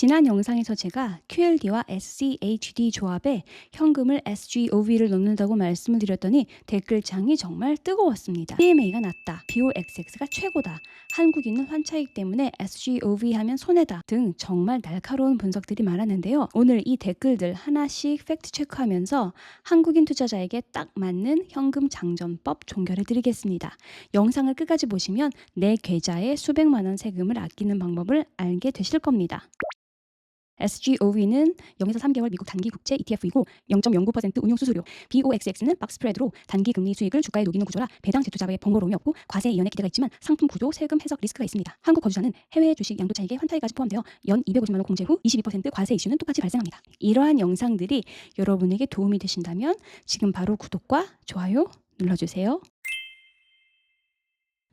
지난 영상에서 제가 QLD와 SCHD 조합에 현금을 SGOV를 넣는다고 말씀을 드렸더니 댓글창이 정말 뜨거웠습니다. CMA가 낮다, BOXX가 최고다, 한국인은 환차익 때문에 SGOV 하면 손해다 등 정말 날카로운 분석들이 많았는데요. 오늘 이 댓글들 하나씩 팩트 체크하면서 한국인 투자자에게 딱 맞는 현금 장전법 종결해 드리겠습니다. 영상을 끝까지 보시면 내 계좌에 수백만 원 세금을 아끼는 방법을 알게 되실 겁니다. SGOV는 0에서 3개월 미국 단기 국채 ETF이고 0.09% 운용 수수료, BOXX는 박스 스프레드로 단기 금리 수익을 주가에 녹이는 구조라 배당 재투자의 번거로움이 없고 과세 이연의 기대가 있지만 상품 구조, 세금 해석 리스크가 있습니다. 한국 거주자는 해외 주식 양도 차익에 환차익까지 포함되어 연 250만 원 공제 후 22% 과세 이슈는 똑같이 발생합니다. 이러한 영상들이 여러분에게 도움이 되신다면 지금 바로 구독과 좋아요 눌러주세요.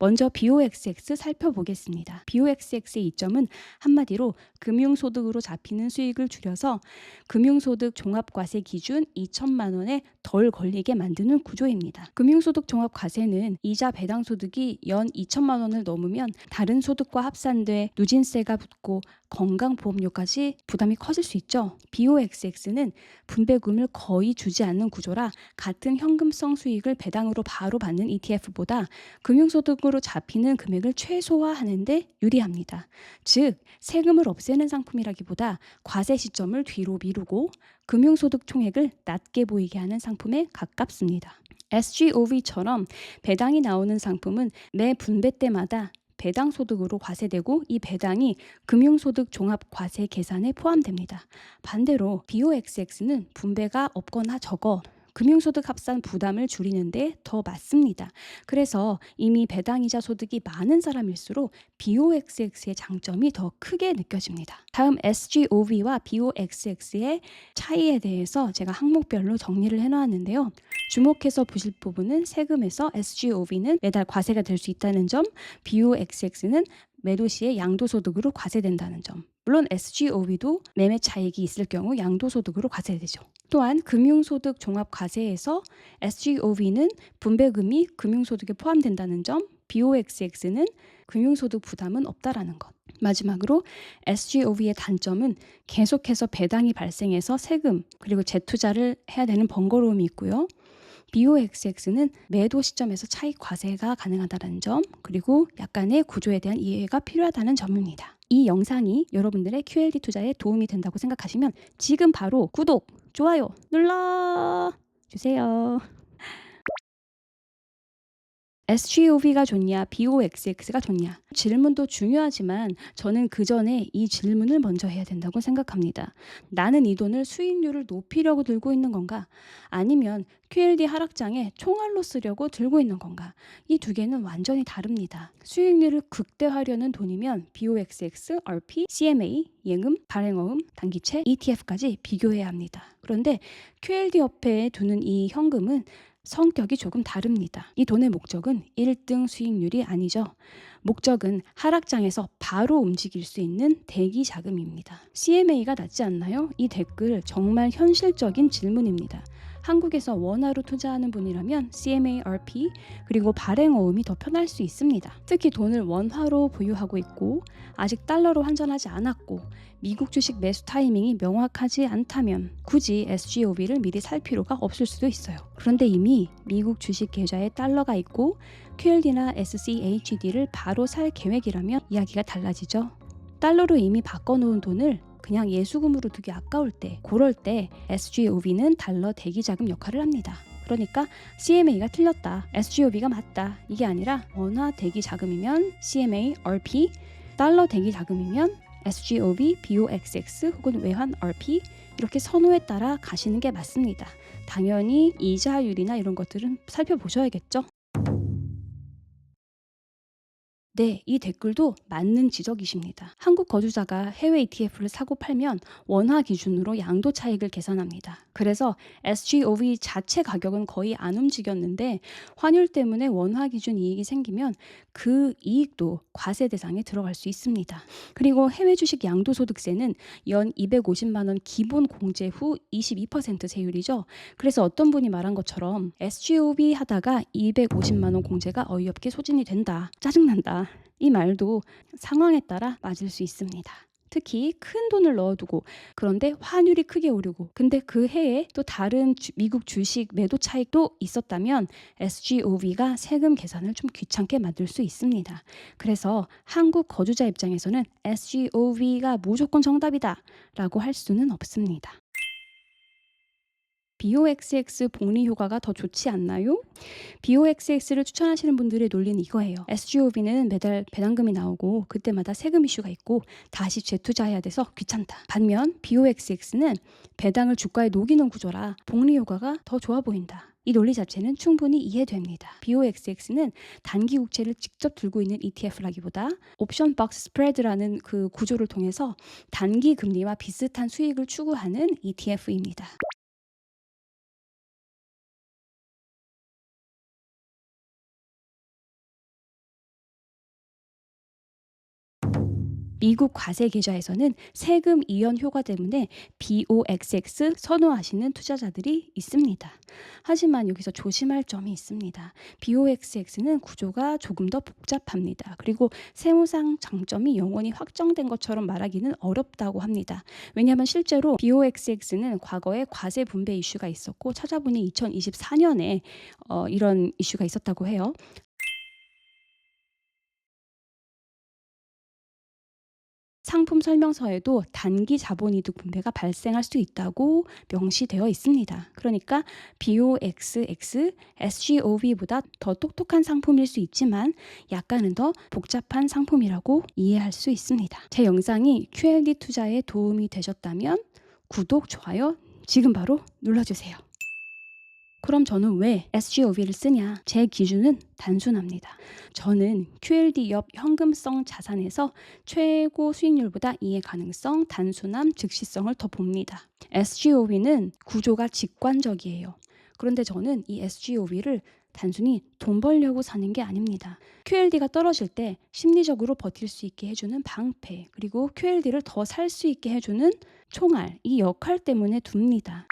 먼저 BOXX 살펴보겠습니다. BOXX의 이점은 한마디로 금융소득으로 잡히는 수익을 줄여서 금융소득 종합과세 기준 2천만 원에 덜 걸리게 만드는 구조입니다. 금융소득 종합과세는 이자 배당소득이 연 2천만 원을 넘으면 다른 소득과 합산돼 누진세가 붙고 건강보험료까지 부담이 커질 수 있죠. BOXX는 분배금을 거의 주지 않는 구조라 같은 현금성 수익을 배당으로 바로 받는 ETF보다 금융소득으로 잡히는 금액을 최소화하는 데 유리합니다. 즉, 세금을 없애는 상품이라기보다 과세 시점을 뒤로 미루고 금융소득 총액을 낮게 보이게 하는 상품에 가깝습니다. SGOV처럼 배당이 나오는 상품은 매 분배 때마다 배당 소득으로 과세되고 이 배당이 금융소득 종합과세 계산에 포함됩니다. 반대로 BOXX는 분배가 없거나 적어 금융소득 합산 부담을 줄이는데 더 맞습니다. 그래서 이미 배당이자 소득이 많은 사람일수록 BOXX의 장점이 더 크게 느껴집니다. 다음 SGOV와 BOXX의 차이에 대해서 제가 항목별로 정리를 해놓았는데요. 주목해서 보실 부분은 세금에서 SGOV는 매달 과세가 될 수 있다는 점, BOXX는 매도 시에 양도소득으로 과세된다는 점. 물론 SGOV도 매매 차익이 있을 경우 양도소득으로 과세되죠. 또한 금융소득 종합과세에서 SGOV는 분배금이 금융소득에 포함된다는 점, BOXX는 금융소득 부담은 없다라는 것. 마지막으로 SGOV의 단점은 계속해서 배당이 발생해서 세금 그리고 재투자를 해야 되는 번거로움이 있고요. BOXX는 매도 시점에서 차익 과세가 가능하다는 점, 그리고 약간의 구조에 대한 이해가 필요하다는 점입니다. 이 영상이 여러분들의 QLD 투자에 도움이 된다고 생각하시면 지금 바로 구독, 좋아요 눌러주세요. SGOV가 좋냐, BOXX가 좋냐? 질문도 중요하지만 저는 그 전에 이 질문을 먼저 해야 된다고 생각합니다. 나는 이 돈을 수익률을 높이려고 들고 있는 건가? 아니면 QLD 하락장에 총알로 쓰려고 들고 있는 건가? 이 두 개는 완전히 다릅니다. 수익률을 극대화하려는 돈이면 BOXX, RP, CMA, 예금, 발행어음, 단기채, ETF까지 비교해야 합니다. 그런데 QLD 옆에 두는 이 현금은 성격이 조금 다릅니다. 이 돈의 목적은 1등 수익률이 아니죠. 목적은 하락장에서 바로 움직일 수 있는 대기 자금입니다. CMA가 낫지 않나요? 이 댓글 정말 현실적인 질문입니다. 한국에서 원화로 투자하는 분이라면 CMA, RP 그리고 발행어음이 더 편할 수 있습니다. 특히 돈을 원화로 보유하고 있고 아직 달러로 환전하지 않았고 미국 주식 매수 타이밍이 명확하지 않다면 굳이 SGOV를 미리 살 필요가 없을 수도 있어요. 그런데 이미 미국 주식 계좌에 달러가 있고 QLD나 SCHD를 바로 살 계획이라면 이야기가 달라지죠. 달러로 이미 바꿔놓은 돈을 그냥 예수금으로 두기 아까울 때, 그럴 때 SGOV는 달러 대기자금 역할을 합니다. 그러니까 CMA가 틀렸다, SGOV가 맞다, 이게 아니라 원화 대기자금이면 CMA, RP, 달러 대기자금이면 SGOV, BOXX 혹은 외환 RP 이렇게 선호에 따라 가시는 게 맞습니다. 당연히 이자율이나 이런 것들은 살펴보셔야겠죠. 네, 이 댓글도 맞는 지적이십니다. 한국 거주자가 해외 ETF를 사고 팔면 원화 기준으로 양도 차익을 계산합니다. 그래서 SGOV 자체 가격은 거의 안 움직였는데 환율 때문에 원화 기준 이익이 생기면 그 이익도 과세 대상에 들어갈 수 있습니다. 그리고 해외 주식 양도소득세는 연 250만 원 기본 공제 후 22% 세율이죠. 그래서 어떤 분이 말한 것처럼 SGOV 하다가 250만 원 공제가 어이없게 소진이 된다, 짜증난다, 이 말도 상황에 따라 맞을 수 있습니다. 특히 큰 돈을 넣어두고 그런데 환율이 크게 오르고 근데 그 해에 또 다른 미국 주식 매도 차익도 있었다면 SGOV가 세금 계산을 좀 귀찮게 만들 수 있습니다. 그래서 한국 거주자 입장에서는 SGOV가 무조건 정답이다 라고 할 수는 없습니다. BOXX 복리 효과가 더 좋지 않나요? BOXX를 추천하시는 분들의 논리는 이거예요. SGOV는 매달 배당금이 나오고 그때마다 세금 이슈가 있고 다시 재투자해야 돼서 귀찮다. 반면 BOXX는 배당을 주가에 녹이는 구조라 복리 효과가 더 좋아 보인다. 이 논리 자체는 충분히 이해됩니다. BOXX는 단기 국채를 직접 들고 있는 ETF라기보다 옵션 박스 스프레드라는 그 구조를 통해서 단기 금리와 비슷한 수익을 추구하는 ETF입니다. 미국 과세 계좌에서는 세금 이연 효과 때문에 BOXX 선호하시는 투자자들이 있습니다. 하지만 여기서 조심할 점이 있습니다. BOXX는 구조가 조금 더 복잡합니다. 그리고 세무상 장점이 영원히 확정된 것처럼 말하기는 어렵다고 합니다. 왜냐하면 실제로 BOXX는 과거에 과세 분배 이슈가 있었고 찾아보니 2024년에 이런 이슈가 있었다고 해요. 상품 설명서에도 단기 자본이득 분배가 발생할 수 있다고 명시되어 있습니다. 그러니까 BOXX, SGOV보다 더 똑똑한 상품일 수 있지만 약간은 더 복잡한 상품이라고 이해할 수 있습니다. 제 영상이 QLD 투자에 도움이 되셨다면 구독, 좋아요 지금 바로 눌러주세요. 그럼 저는 왜 SGOV를 쓰냐? 제 기준은 단순합니다. 저는 QLD 옆 현금성 자산에서 최고 수익률보다 이해 가능성, 단순함, 즉시성을 더 봅니다. SGOV는 구조가 직관적이에요. 그런데 저는 이 SGOV를 단순히 돈 벌려고 사는 게 아닙니다. QLD가 떨어질 때 심리적으로 버틸 수 있게 해주는 방패, 그리고 QLD를 더 살 수 있게 해주는 총알, 이 역할 때문에 둡니다.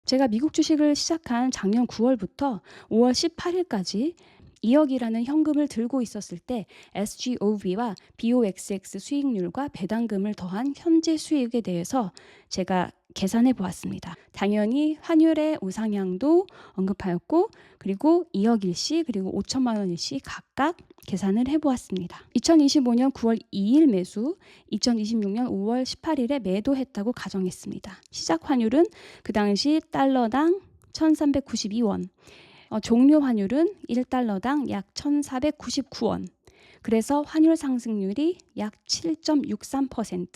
제가 미국 주식을 시작한 작년 9월부터 5월 18일까지 2억이라는 현금을 들고 있었을 때 SGOV와 BOXX 수익률과 배당금을 더한 현재 수익에 대해서 제가 계산해 보았습니다. 당연히 환율의 우상향도 언급하였고 그리고 2억 일시 그리고 5천만 원 일시 각각 계산을 해보았습니다. 2025년 9월 2일 매수, 2026년 5월 18일에 매도했다고 가정했습니다. 시작 환율은 그 당시 달러당 1,392원, 종료 환율은 1달러당 약 1,499원. 그래서 환율 상승률이 약 7.63%.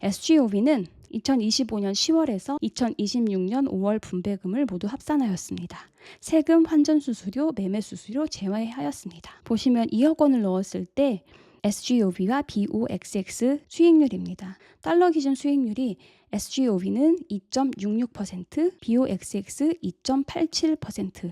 SGOV는 2025년 10월에서 2026년 5월 분배금을 모두 합산하였습니다. 세금, 환전수수료, 매매수수료 제외하였습니다. 보시면 2억 원을 넣었을 때 SGOV와 BOXX 수익률입니다. 달러 기준 수익률이 SGOV는 2.66%, BOXX 2.87%.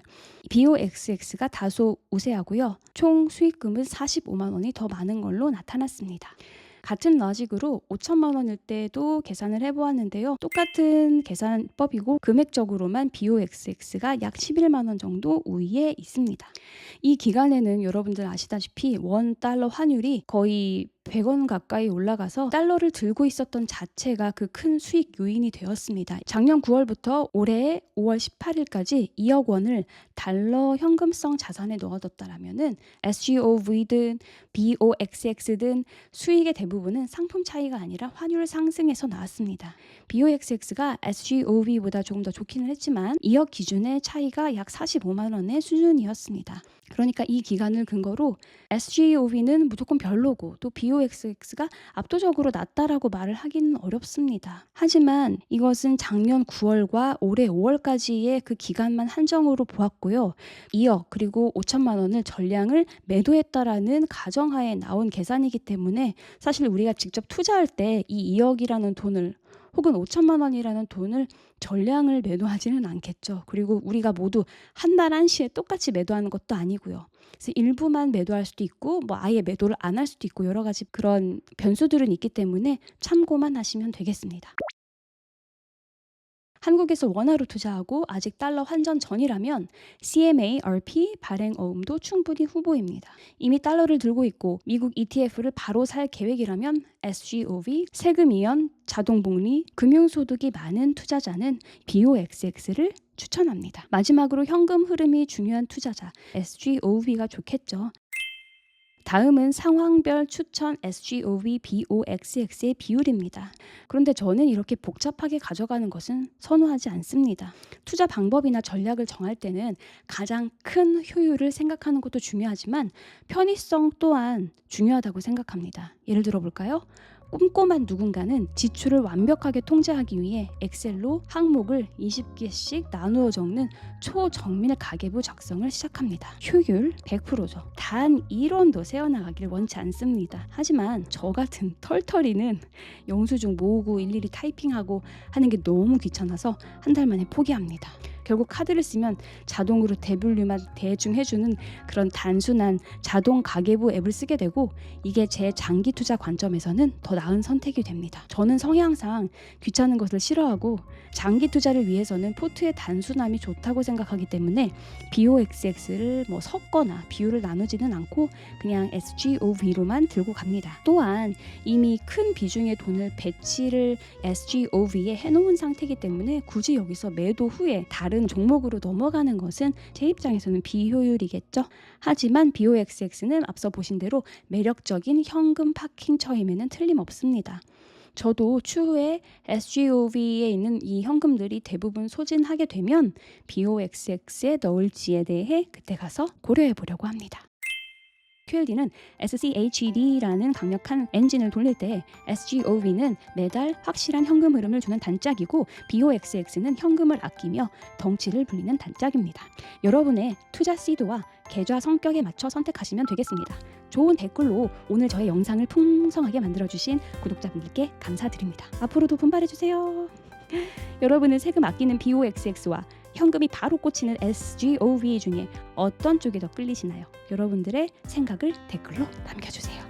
BOXX가 다소 우세하고요. 총 수익금은 45만 원이 더 많은 걸로 나타났습니다. 같은 라직으로 5천만 원일 때도 계산을 해보았는데요. 똑같은 계산법이고 금액적으로만 BOXX가 약 11만 원 정도 우위에 있습니다. 이 기간에는 여러분들 아시다시피 원 달러 환율이 거의 100원 가까이 올라가서 달러를 들고 있었던 자체가 그 큰 수익 요인이 되었습니다. 작년 9월부터 올해 5월 18일까지 2억 원을 달러 현금성 자산에 넣어뒀다라면은 SGOV든 BOXX든 수익의 대부분은 상품 차이가 아니라 환율 상승에서 나왔습니다. BOXX가 SGOV보다 조금 더 좋기는 했지만 2억 기준의 차이가 약 45만 원의 수준이었습니다. 그러니까 이 기간을 근거로 SGOV는 무조건 별로고 또 BOXX가 압도적으로 낫다라고 말을 하기는 어렵습니다. 하지만 이것은 작년 9월과 올해 5월까지의 그 기간만 한정으로 보았고요. 2억 그리고 5천만 원을 전량을 매도했다라는 가정하에 나온 계산이기 때문에 사실 우리가 직접 투자할 때 이 2억이라는 돈을 혹은 5천만 원이라는 돈을 전량을 매도하지는 않겠죠. 그리고 우리가 모두 한 달 한시에 똑같이 매도하는 것도 아니고요. 그래서 일부만 매도할 수도 있고 뭐 아예 매도를 안 할 수도 있고 여러 가지 그런 변수들은 있기 때문에 참고만 하시면 되겠습니다. 한국에서 원화로 투자하고 아직 달러 환전 전이라면 CMA, RP 발행 어음도 충분히 후보입니다. 이미 달러를 들고 있고 미국 ETF를 바로 살 계획이라면 SGOV, 세금 이연, 자동 복리, 금융소득이 많은 투자자는 BOXX를 추천합니다. 마지막으로 현금 흐름이 중요한 투자자 SGOV가 좋겠죠. 다음은 상황별 추천 SGOV, BOXX의 비율입니다. 그런데 저는 이렇게 복잡하게 가져가는 것은 선호하지 않습니다. 투자 방법이나 전략을 정할 때는 가장 큰 효율을 생각하는 것도 중요하지만 편의성 또한 중요하다고 생각합니다. 예를 들어 볼까요? 꼼꼼한 누군가는 지출을 완벽하게 통제하기 위해 엑셀로 항목을 20개씩 나누어 적는 초정밀 가계부 작성을 시작합니다. 효율 100%죠. 단 1원도 새어나가길 원치 않습니다. 하지만 저 같은 털털이는 영수증 모으고 일일이 타이핑하고 하는 게 너무 귀찮아서 한 달 만에 포기합니다. 결국 카드를 쓰면 자동으로 대분류만 대충 해주는 그런 단순한 자동 가계부 앱을 쓰게 되고 이게 제 장기 투자 관점에서는 더 나은 선택이 됩니다. 저는 성향상 귀찮은 것을 싫어하고 장기 투자를 위해서는 포트의 단순함이 좋다고 생각하기 때문에 BOXX를 섞거나 비율을 나누지는 않고 그냥 SGOV로만 들고 갑니다. 또한 이미 큰 비중의 돈을 배치를 SGOV에 해놓은 상태이기 때문에 굳이 여기서 매도 후에 다른 종목으로 넘어가는 것은 제 입장에서는 비효율이겠죠. 하지만 BOXX는 앞서 보신 대로 매력적인 현금 파킹 처임에는 틀림없습니다. 저도 추후에 SGOV에 있는 이 현금들이 대부분 소진하게 되면 BOXX에 넣을지에 대해 그때 가서 고려해 보려고 합니다. QLD는 SCHED라는 강력한 엔진을 돌릴 때 SGOV는 매달 확실한 현금 흐름을 주는 단짝이고 BOXX는 현금을 아끼며 덩치를 불리는 단짝입니다. 여러분의 투자 시드와 계좌 성격에 맞춰 선택하시면 되겠습니다. 좋은 댓글로 오늘 저의 영상을 풍성하게 만들어주신 구독자분들께 감사드립니다. 앞으로도 분발해주세요. 여러분은 세금 아끼는 BOXX와 현금이 바로 꽂히는 SGOV 중에 어떤 쪽이 더 끌리시나요? 여러분들의 생각을 댓글로 남겨주세요.